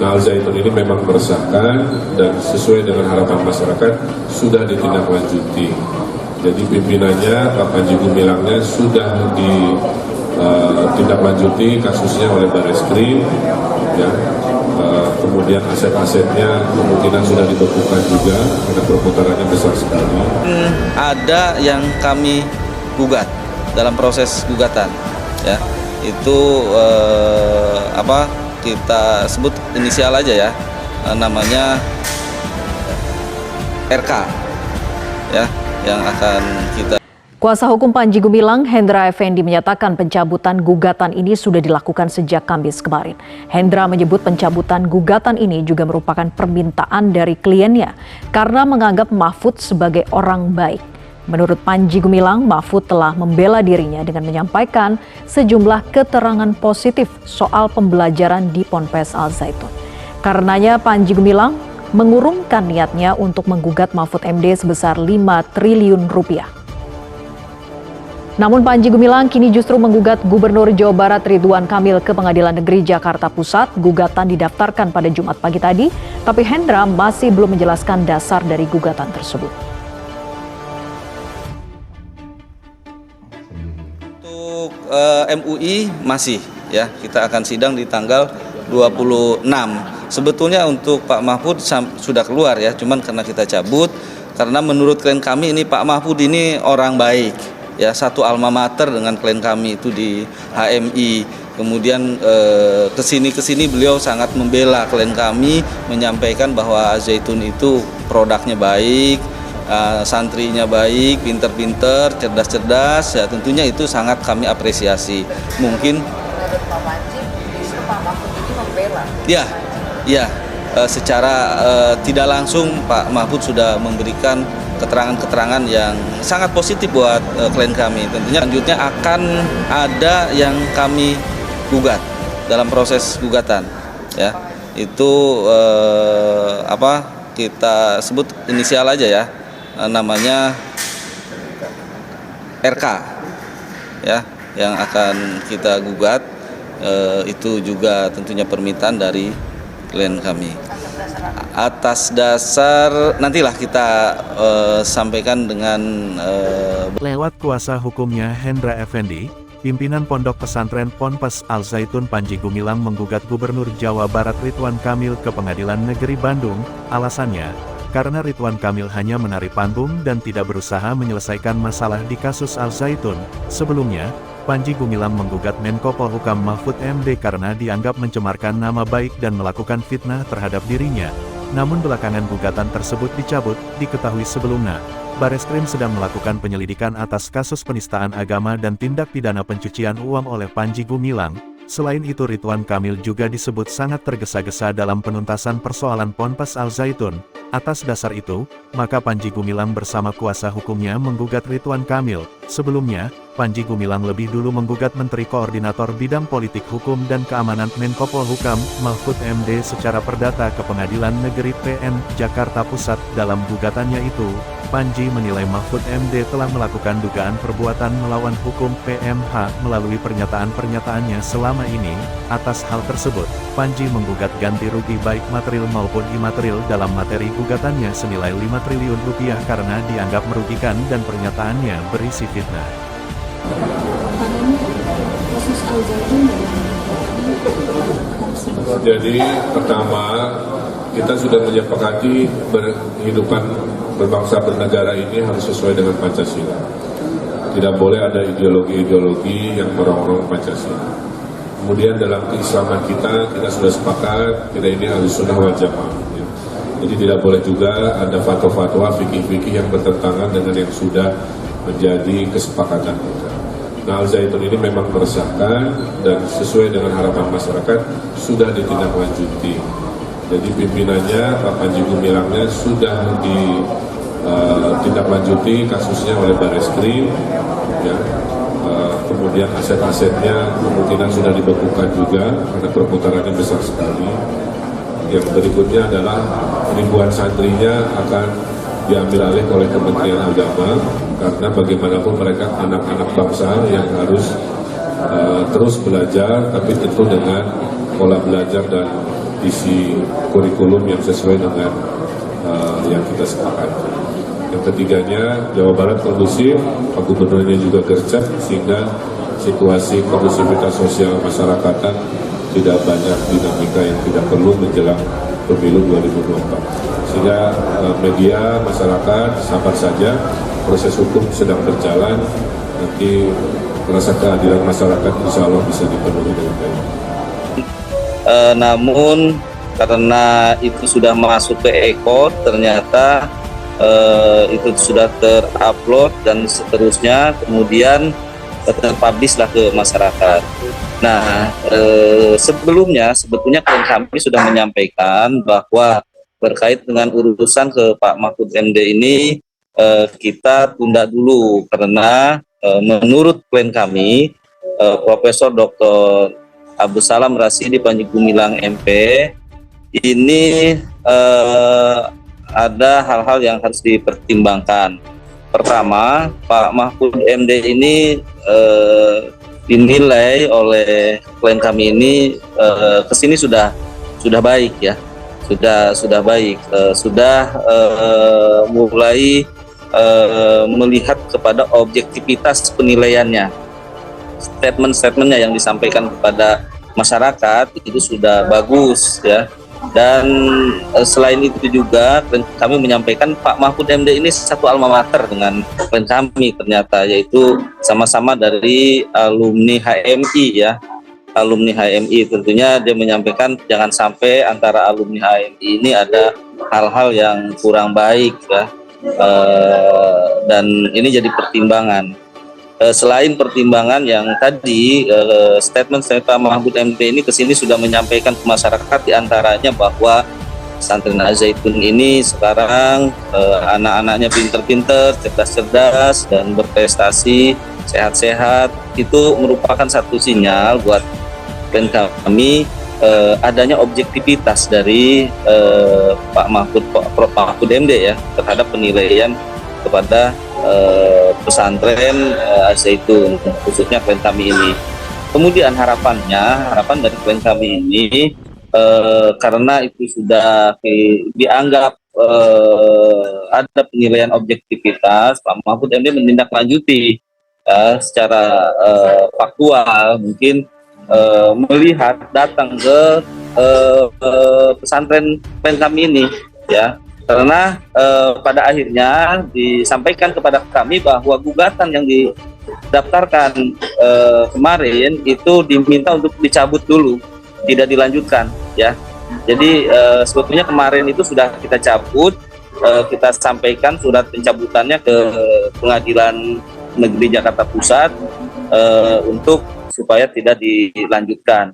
Nah, Al-Zaitun ini memang meresahkan dan sesuai dengan harapan masyarakat sudah ditindaklanjuti. Jadi pimpinannya, Pak Panji Gumilangnya sudah ditindaklanjuti kasusnya oleh Barreskrim, ya. Kemudian aset-asetnya kemungkinan sudah dibekukan juga karena perputarannya besar sekali. Ada yang kami gugat dalam proses gugatan, ya itu kita sebut inisial aja ya, namanya RK, ya yang akan kita. Kuasa hukum Panji Gumilang, Hendra Effendi, menyatakan pencabutan gugatan ini sudah dilakukan sejak Kamis kemarin. Hendra menyebut pencabutan gugatan ini juga merupakan permintaan dari kliennya karena menganggap Mahfud sebagai orang baik. Menurut Panji Gumilang, Mahfud telah membela dirinya dengan menyampaikan sejumlah keterangan positif soal pembelajaran di Ponpes Al-Zaitun. Karenanya Panji Gumilang mengurungkan niatnya untuk menggugat Mahfud MD sebesar 5 triliun rupiah. Namun Panji Gumilang kini justru menggugat Gubernur Jawa Barat Ridwan Kamil ke Pengadilan Negeri Jakarta Pusat. Gugatan didaftarkan pada Jumat pagi tadi, tapi Hendra masih belum menjelaskan dasar dari gugatan tersebut. Untuk MUI masih, ya kita akan sidang di tanggal 26. Sebetulnya untuk Pak Mahfud sudah keluar ya, cuman karena kita cabut, karena menurut klien kami ini Pak Mahfud ini orang baik. Ya, satu alma mater dengan klien kami itu di HMI. Kemudian kesini beliau sangat membela klien kami, menyampaikan bahwa Al-Zaitun itu produknya baik, santrinya baik, pinter-pinter, cerdas-cerdas. Ya tentunya itu sangat kami apresiasi. Mungkin Pak Panji justru Pak Mahfud ini membela. Ya, secara tidak langsung Pak Mahfud sudah memberikan keterangan-keterangan yang sangat positif buat klien kami. Tentunya selanjutnya akan ada yang kami gugat dalam proses gugatan, ya itu kita sebut inisial aja ya, namanya RK, ya yang akan kita gugat. Itu juga tentunya permintaan dari klien kami. Atas dasar nantilah kita sampaikan dengan lewat kuasa hukumnya Hendra Effendi, pimpinan Pondok Pesantren Ponpes Al-Zaitun Panji Gumilang menggugat Gubernur Jawa Barat Ridwan Kamil ke Pengadilan Negeri Bandung. Alasannya, karena Ridwan Kamil hanya menari panggung dan tidak berusaha menyelesaikan masalah di kasus Al-Zaitun. Sebelumnya, Panji Gumilang menggugat Menko Polhukam Mahfud MD karena dianggap mencemarkan nama baik dan melakukan fitnah terhadap dirinya. Namun belakangan gugatan tersebut dicabut. Diketahui sebelumnya, Barreskrim sedang melakukan penyelidikan atas kasus penistaan agama dan tindak pidana pencucian uang oleh Panji Gumilang. Selain itu Ridwan Kamil juga disebut sangat tergesa-gesa dalam penuntasan persoalan Ponpes Al-Zaitun. Atas dasar itu, maka Panji Gumilang bersama kuasa hukumnya menggugat Ridwan Kamil. Sebelumnya, Panji Gumilang lebih dulu menggugat Menteri Koordinator Bidang Politik Hukum dan Keamanan Menko Polhukam, Mahfud MD secara perdata ke Pengadilan Negeri PN Jakarta Pusat. Dalam gugatannya itu, Panji menilai Mahfud MD telah melakukan dugaan perbuatan melawan hukum PMH melalui pernyataan-pernyataannya selama ini. Atas hal tersebut, Panji menggugat ganti rugi baik material maupun imaterial dalam materi gugatannya senilai 5 triliun rupiah karena dianggap merugikan dan pernyataannya berisi fitnah. Jadi pertama, kita sudah menyepakati berhidupan berbangsa bernegara ini harus sesuai dengan Pancasila. Tidak boleh ada ideologi-ideologi yang merongrong Pancasila. Kemudian dalam keislaman kita sudah sepakat, kita ini harus sunnah wal jamaah. Jadi tidak boleh juga ada fatwa-fatwa fikih-fikih yang bertentangan dengan yang sudah menjadi kesepakatan kita. Nah, Al-Zaitun ini memang meresahkan dan sesuai dengan harapan masyarakat sudah ditindaklanjuti. Jadi pimpinannya, Pak Panji Gumilangnya sudah ditindaklanjuti kasusnya oleh Barreskrim, ya. Kemudian aset-asetnya kemungkinan sudah dibekukan juga karena perputarannya besar sekali. Yang berikutnya adalah ribuan santrinya akan diambil alih oleh Kementerian Agama karena bagaimanapun mereka anak-anak bangsa yang harus terus belajar, tapi tentu dengan pola belajar dan isi kurikulum yang sesuai dengan yang kita sepakati. Yang ketiganya, Jawa Barat kondusif, Pak Gubernurnya juga gercep, sehingga situasi kondusivitas sosial masyarakatan tidak banyak dinamika yang tidak perlu menjelang pemilu 2024. Sehingga media, masyarakat, sabar saja, proses hukum sedang berjalan, nanti rasa keadilan masyarakat insya Allah bisa dipenuhi dengan baik. Namun karena itu sudah masuk ke Eko, ternyata itu sudah terupload dan seterusnya, kemudian terpublish lah ke masyarakat. Nah, sebetulnya klien kami sudah menyampaikan bahwa berkait dengan urusan ke Pak Mahfud MD ini kita tunda dulu karena menurut klien kami Profesor Dr. Abdus Salam Rasidi Panji Gumilang MP ini ada hal-hal yang harus dipertimbangkan. Pertama, Pak Mahfud MD ini dinilai oleh klien kami ini kesini sudah baik ya, sudah baik, sudah mulai melihat kepada objektivitas penilaiannya, statement-statementnya yang disampaikan kepada masyarakat itu sudah bagus ya. Dan selain itu juga kami menyampaikan Pak Mahfud MD ini satu alma mater dengan klien kami ternyata, yaitu sama-sama dari alumni HMI ya, alumni HMI. Tentunya dia menyampaikan jangan sampai antara alumni HMI ini ada hal-hal yang kurang baik ya, dan ini jadi pertimbangan. Selain pertimbangan yang tadi, statement Pak Mahfud MD ini kesini sudah menyampaikan ke masyarakat diantaranya bahwa pesantren Al-Zaitun ini sekarang anak-anaknya pinter-pinter, cerdas-cerdas dan berprestasi, sehat-sehat. Itu merupakan satu sinyal buat klien kami adanya objektivitas dari Pak Mahfud MD ya terhadap penilaian kepada pesantren Al-Zaitun, khususnya klien kami ini. Kemudian harapan dari klien kami ini karena itu sudah dianggap ada penilaian objektivitas, Pak Mahfud MD menindaklanjuti secara faktual, mungkin melihat datang ke pesantren klien kami ini ya. Karena pada akhirnya disampaikan kepada kami bahwa gugatan yang didaftarkan kemarin itu diminta untuk dicabut dulu, tidak dilanjutkan ya. Jadi sebetulnya kemarin itu sudah kita cabut, kita sampaikan surat pencabutannya ke Pengadilan Negeri Jakarta Pusat untuk supaya tidak dilanjutkan.